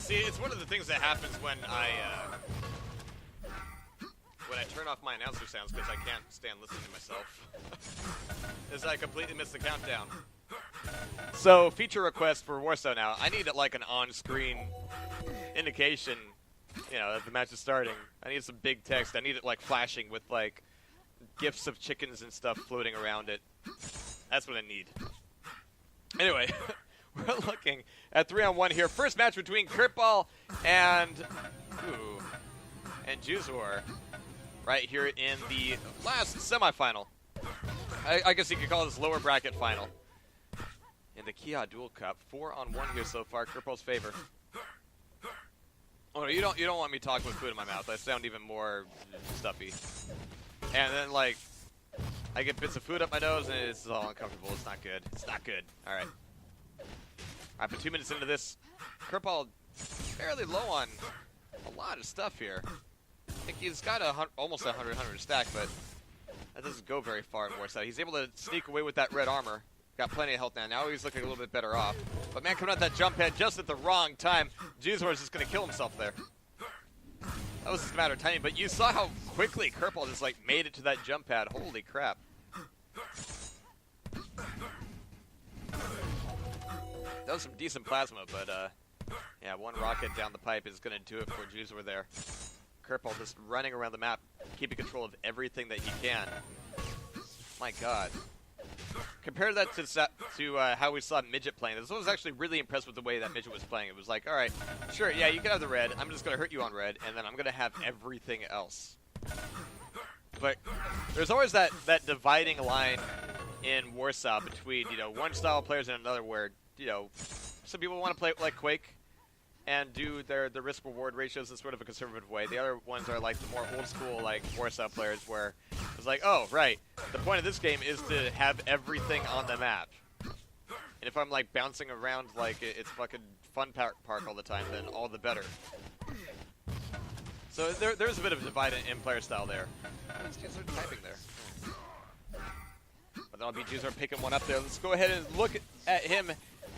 See, it's one of the things that happens when I turn off my announcer sounds because I can't stand listening to myself. Is I completely miss the countdown. So, feature request for Warsaw now. I need like an on-screen indication, you know, that the match is starting. I need some big text. I need it like flashing with like gifs of chickens and stuff floating around it. That's what I need. Anyway, we're looking at 3-on-1 here. First match between KeRpaL and jwzr, right here in the last semifinal. I guess you could call this lower bracket final in the KeRpaL Duel Cup. 4-on-1 here so far. KeRpaL's favor. Oh no, you don't want me talking with food in my mouth. I sound even more stuffy. And then like I get bits of food up my nose and it's all uncomfortable. It's not good. It's not good. All right. All right, but 2 minutes into this, KeRpaL fairly low on a lot of stuff here. I think he's got almost 100 stack, but that doesn't go very far in Warsaw. He's able to sneak away with that red armor. Got plenty of health now. Now he's looking a little bit better off. But man, coming out that jump head just at the wrong time. jwzr is just going to kill himself there. That was just a matter of timing. But you saw how quickly KeRpaL just like made it to that jump pad. Holy crap. That was some decent plasma, but yeah, one rocket down the pipe is going to do it for jwzr there. KeRpaL just running around the map, keeping control of everything that he can. My God. Compare that to how we saw Midget playing. This was actually really impressed with the way that Midget was playing. It was like, all right, sure, yeah, you can have the red. I'm just going to hurt you on red, and then I'm going to have everything else. But there's always that dividing line in Warsaw between, you know, one style of players and another where, you know, some people want to play like Quake and do their risk-reward ratios in sort of a conservative way. The other ones are like the more old-school like Warsaw players where it's like, oh, right, the point of this game is to have everything on the map. And if I'm like bouncing around like it's fucking fun park all the time, then all the better. So there's a bit of a divide in player style there. Let's get some typing there. But that'll be jwzr picking one up there. Let's go ahead and look at him.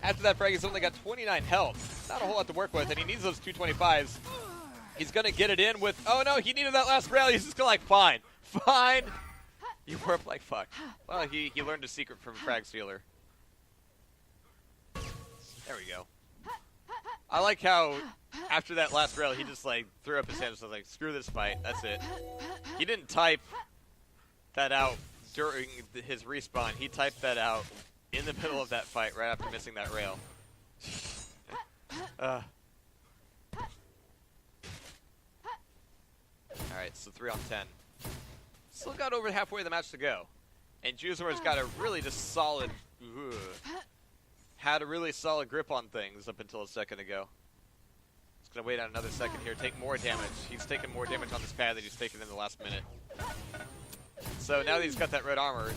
After that frag, he's only got 29 health. Not a whole lot to work with, and he needs those 225s. He's going to get it in with... Oh, no, he needed that last rally. He's just going to like, fine. Fine. You warp like fuck. Well, he learned a secret from Frag Stealer. There we go. I like how, after that last rally, he just like threw up his hands and was like, screw this fight. That's it. He didn't type that out during his respawn. He typed that out in the middle of that fight, right after missing that rail. Alright, so 3-on-10. Still got over halfway of the match to go. And jwzr's got a really just solid... had a really solid grip on things up until a second ago. Just going to wait out another second here, take more damage. He's taken more damage on this pad than he's taken in the last minute. So now that he's got that red armor...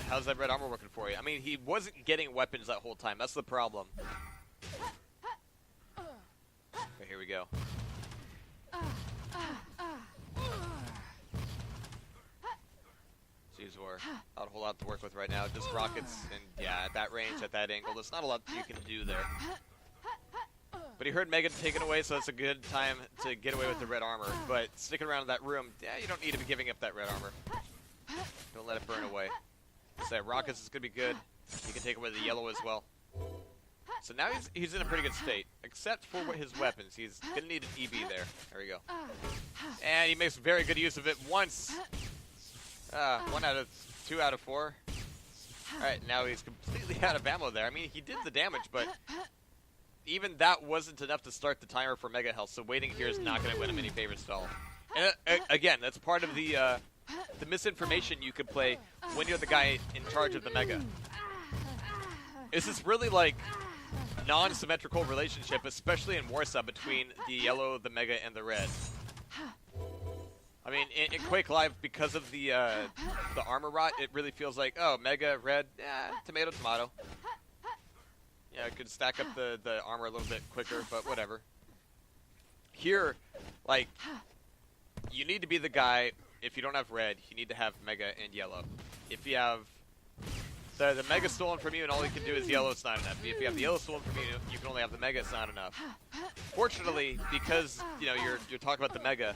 How's that red armor working for you? I mean, he wasn't getting weapons that whole time. That's the problem. Okay, here we go. jwzr, not a whole lot to work with right now. Just rockets, and yeah, at that range, at that angle, there's not a lot you can do there. But he heard Megan taken away, so it's a good time to get away with the red armor. But sticking around in that room, yeah, you don't need to be giving up that red armor. Don't let it burn away. So rockets is going to be good. He can take away the yellow as well. So now he's in a pretty good state, except for his weapons. He's going to need an EB there. There we go. And he makes very good use of it once. 2 out of 4. Alright, now he's completely out of ammo there. I mean, he did the damage, but even that wasn't enough to start the timer for Mega Health, so waiting here is not going to win him any favors at all. And again, that's part of the misinformation you could play when you're the guy in charge of the Mega. It's this really, like, non-symmetrical relationship, especially in Warsaw, between the yellow, the Mega, and the red. I mean, in Quake Live, because of the armor rot, it really feels like, oh, Mega, red, tomato, tomato. Yeah, I could stack up the armor a little bit quicker, but whatever. Here, like, you need to be the guy, if you don't have red, you need to have Mega and yellow. If you have the Mega stolen from you, and all you can do is yellow. It's not enough. If you have the yellow stolen from you, you can only have the Mega. It's not enough. Fortunately, because you're talking about the Mega,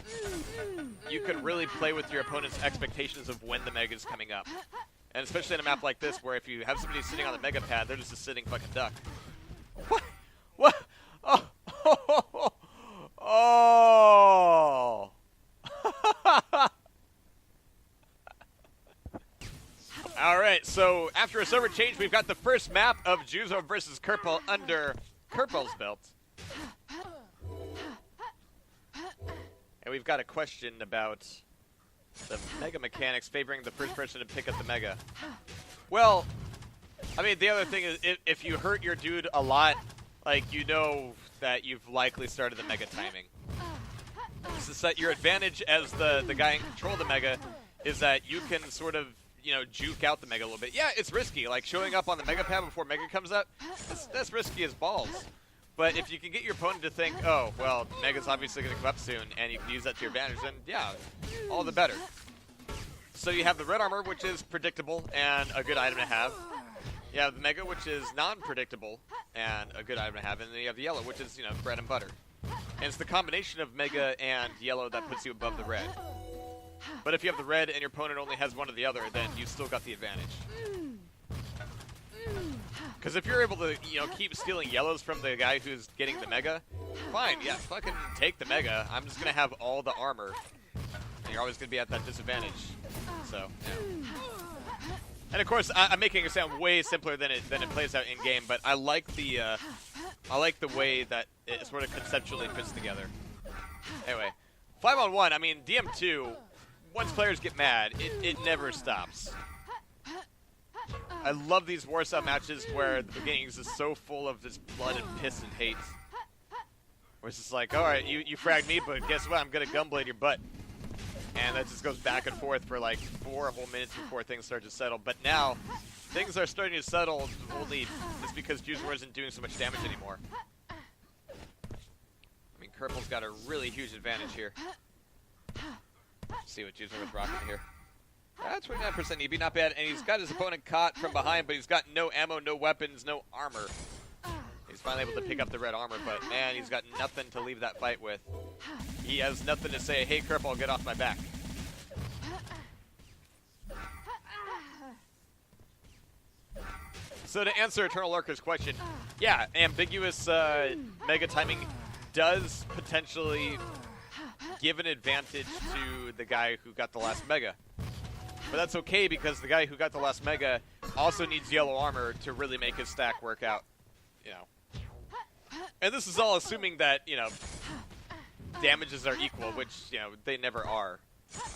you can really play with your opponent's expectations of when the Mega is coming up. And especially in a map like this, where if you have somebody sitting on the Mega pad, they're just a sitting fucking duck. What? What? Oh! Oh! Oh! All right, so after a server change, we've got the first map of jwzr versus KeRpaL under KeRpaL's belt. And we've got a question about the Mega mechanics favoring the first person to pick up the Mega. Well, I mean, the other thing is, if you hurt your dude a lot, like, you know that you've likely started the Mega timing. This is that your advantage as the guy in control of the Mega is that you can sort of, juke out the Mega a little bit. Yeah, it's risky. Like, showing up on the Mega pad before Mega comes up, that's risky as balls. But if you can get your opponent to think, oh, well, Mega's obviously going to come up soon, and you can use that to your advantage, then, yeah, all the better. So you have the red armor, which is predictable and a good item to have. You have the Mega, which is non-predictable and a good item to have. And then you have the yellow, which is, bread and butter. And it's the combination of Mega and yellow that puts you above the red. But if you have the red and your opponent only has one or the other, then you still got the advantage. Because if you're able to, keep stealing yellows from the guy who's getting the Mega, fine, yeah, fucking take the Mega. I'm just going to have all the armor. And you're always going to be at that disadvantage. So, yeah. And of course, I'm making it sound way simpler than it plays out in game, but I like the way that it sort of conceptually fits together. Anyway, 5-on-1. I mean, DM2. Once players get mad, it never stops. I love these Warsaw matches where the beginning is just so full of this blood and piss and hate. Where it's just like, all right, you fragged me, but guess what? I'm gonna gunblade your butt. And that just goes back and forth for like 4 whole minutes before things start to settle. But now, things are starting to settle only just because jwzr isn't doing so much damage anymore. I mean, KeRpaL's got a really huge advantage here. Let's see what jwzr was rocking here. 29% EB, not bad. And he's got his opponent caught from behind, but he's got no ammo, no weapons, no armor. He's finally able to pick up the red armor, but man, he's got nothing to leave that fight with. He has nothing to say, hey, KeRpaL, get off my back. So to answer Eternal Lurker's question, yeah, ambiguous Mega timing does potentially give an advantage to the guy who got the last Mega. But that's okay because the guy who got the last Mega also needs yellow armor to really make his stack work out, And this is all assuming that, damages are equal, which, they never are.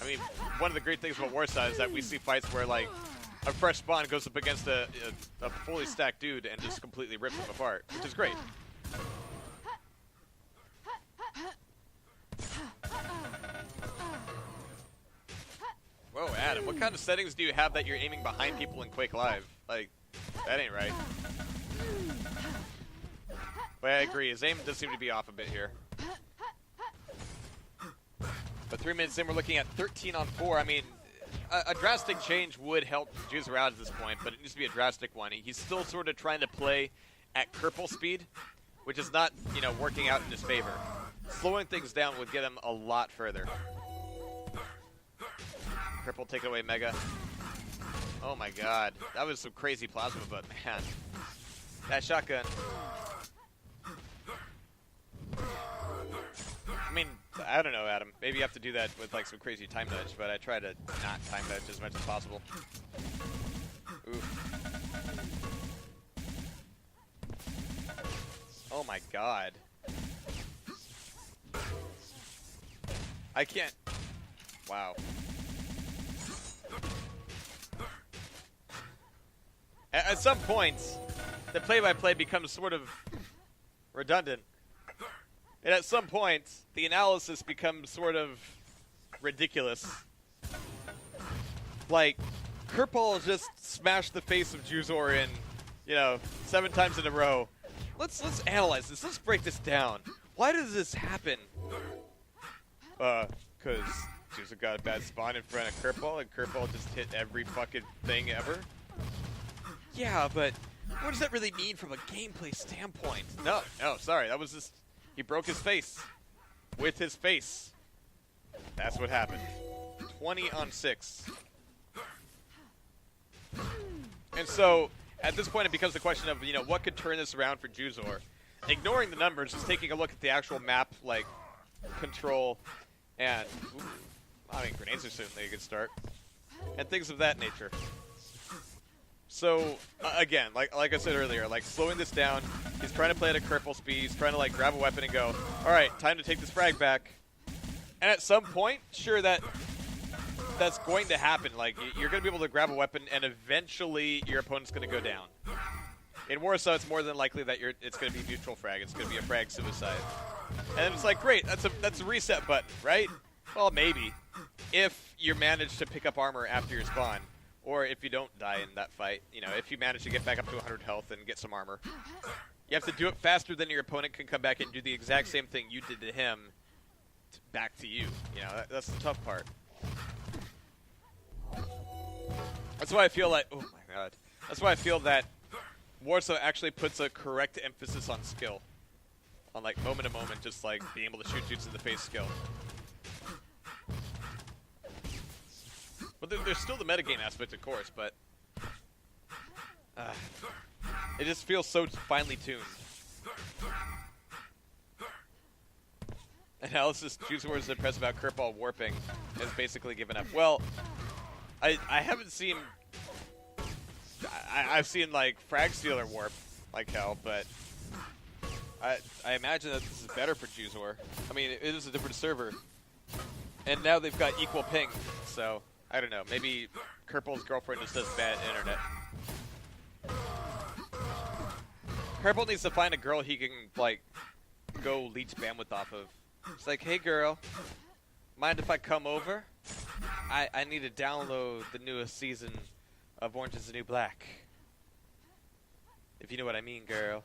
I mean, one of the great things about Warsaw is that we see fights where, like, a fresh spawn goes up against a fully stacked dude and just completely rips him apart, which is great. Whoa, Adam, what kind of settings do you have that you're aiming behind people in Quake Live? Like, that ain't right. But I agree, his aim does seem to be off a bit here. But 3 minutes in, we're looking at 13-on-4. I mean, a drastic change would help jwzr out at this point, but it needs to be a drastic one. He's still sort of trying to play at KeRpaL speed, which is not, working out in his favor. Slowing things down would get him a lot further. KeRpaL take away Mega. Oh my god. That was some crazy plasma, but man. That shotgun. I mean, I don't know, Adam. Maybe you have to do that with like some crazy time nudge, but I try to not time nudge as much as possible. Oof. Oh my god. I can't. Wow. At some points, the play-by-play becomes sort of redundant. And at some point, the analysis becomes sort of ridiculous. Like, KeRpaL just smashed the face of jwzr in, 7 times in a row. Let's analyze this. Let's break this down. Why does this happen? Because jwzr got a bad spawn in front of KeRpaL, and KeRpaL just hit every fucking thing ever. Yeah, but what does that really mean from a gameplay standpoint? No, sorry, that was just, he broke his face. With his face. That's what happened. 20 on 6. And so, at this point it becomes the question of, what could turn this around for jwzr? Ignoring the numbers, just taking a look at the actual map, like, control, and, grenades are certainly a good start. And things of that nature. So, again, like I said earlier, like, slowing this down, he's trying to play at a KeRpaL speed, he's trying to, like, grab a weapon and go, alright, time to take this frag back. And at some point, sure, that's going to happen. Like, you're going to be able to grab a weapon, and eventually your opponent's going to go down. In Warsaw, it's more than likely that it's going to be neutral frag. It's going to be a frag suicide. And it's like, great, that's a reset button, right? Well, maybe. If you manage to pick up armor after your spawn, or if you don't die in that fight, if you manage to get back up to 100 health and get some armor. You have to do it faster than your opponent can come back and do the exact same thing you did to him back to you. That's the tough part. That's why I feel like, oh my god. That's why I feel that Warsaw actually puts a correct emphasis on skill. On, like, moment to moment, just, like, being able to shoot dudes in the face skill. But there's still the metagame aspect, of course, but it just feels so finely tuned. And Analysis jwzr is impressed about KeRpaL warping has basically given up. Well, I haven't seen... I've seen, like, Frag Stealer warp like hell, but I imagine that this is better for jwzr. I mean, it is a different server. And now they've got equal ping, so I don't know. Maybe KeRpaL's girlfriend just does bad internet. KeRpaL needs to find a girl he can, like, go leech bandwidth off of. It's like, hey girl, mind if I come over? I need to download the newest season of Orange is the New Black. If you know what I mean, girl.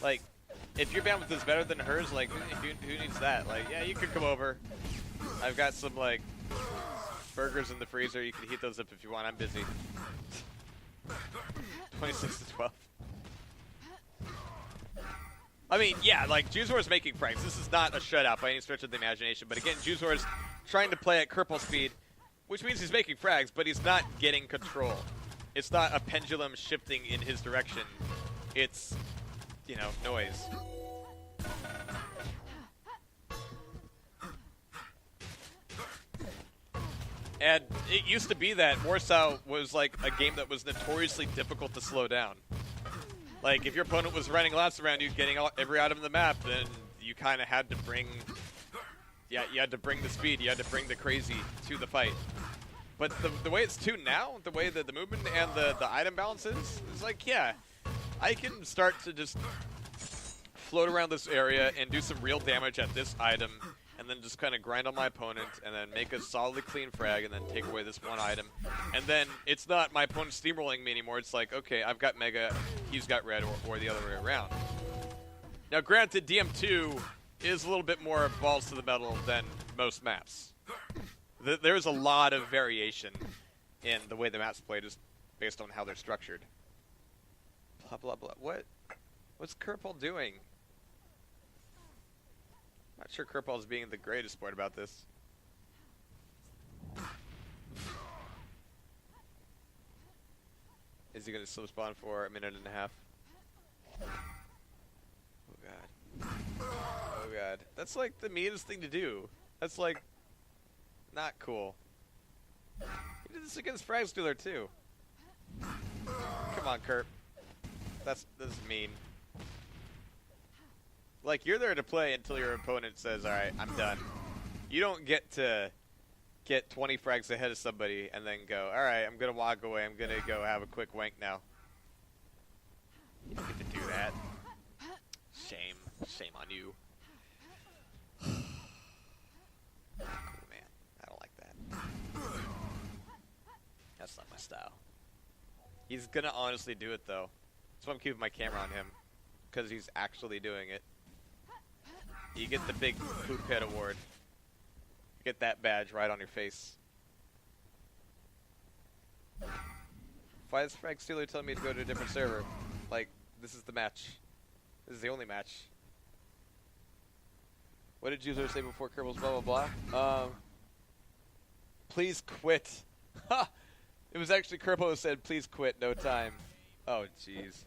Like, if your bandwidth is better than hers, like, who needs that? Like, yeah, you could come over. I've got some, like, burgers in the freezer. You can heat those up if you want. I'm busy. 26 to 12. I mean, yeah, like, jwzr is making frags. This is not a shutout by any stretch of the imagination. But again, jwzr is trying to play at KeRpaL speed, which means he's making frags, but he's not getting control. It's not a pendulum shifting in his direction. It's, noise. And it used to be that Warsaw was like a game that was notoriously difficult to slow down. Like, if your opponent was running laps around you, getting every item in the map, then you kind of had to bring... Yeah, you had to bring the speed, you had to bring the crazy to the fight. But the way it's tuned now, the way that the movement and the item balance is like, yeah, I can start to just float around this area and do some real damage at this item, and then just kind of grind on my opponent, and then make a solidly clean frag, and then take away this one item. And then it's not my opponent steamrolling me anymore. It's like, okay, I've got Mega, he's got Red, or the other way around. Now, granted, DM2 is a little bit more balls to the metal than most maps. There's a lot of variation in the way the maps play, just based on how they're structured. Blah, blah, blah. What's KeRpaL doing? Not sure KeRpaL is being the greatest sport about this. Is he going to slow spawn for a minute and a half? Oh god. Oh god. That's like the meanest thing to do. That's like not cool. He did this against Frag Stealer too. Come on, Kerp. This is mean. Like, you're there to play until your opponent says, alright, I'm done. You don't get to get 20 frags ahead of somebody and then go, alright, I'm going to walk away. I'm going to go have a quick wank now. You don't get to do that. Shame. Shame on you. Cool, man. I don't like that. That's not my style. He's going to honestly do it, though. That's why I'm keeping my camera on him. Because he's actually doing it. You get the big poop head award. You get that badge right on your face. Why is Frank Steeler telling me to go to a different server? Like, this is the match. This is the only match. What did jwzr say before KeRpaL's blah blah blah? Please quit. Ha! It was actually KeRpaL who said, please quit, no time. Oh, jeez.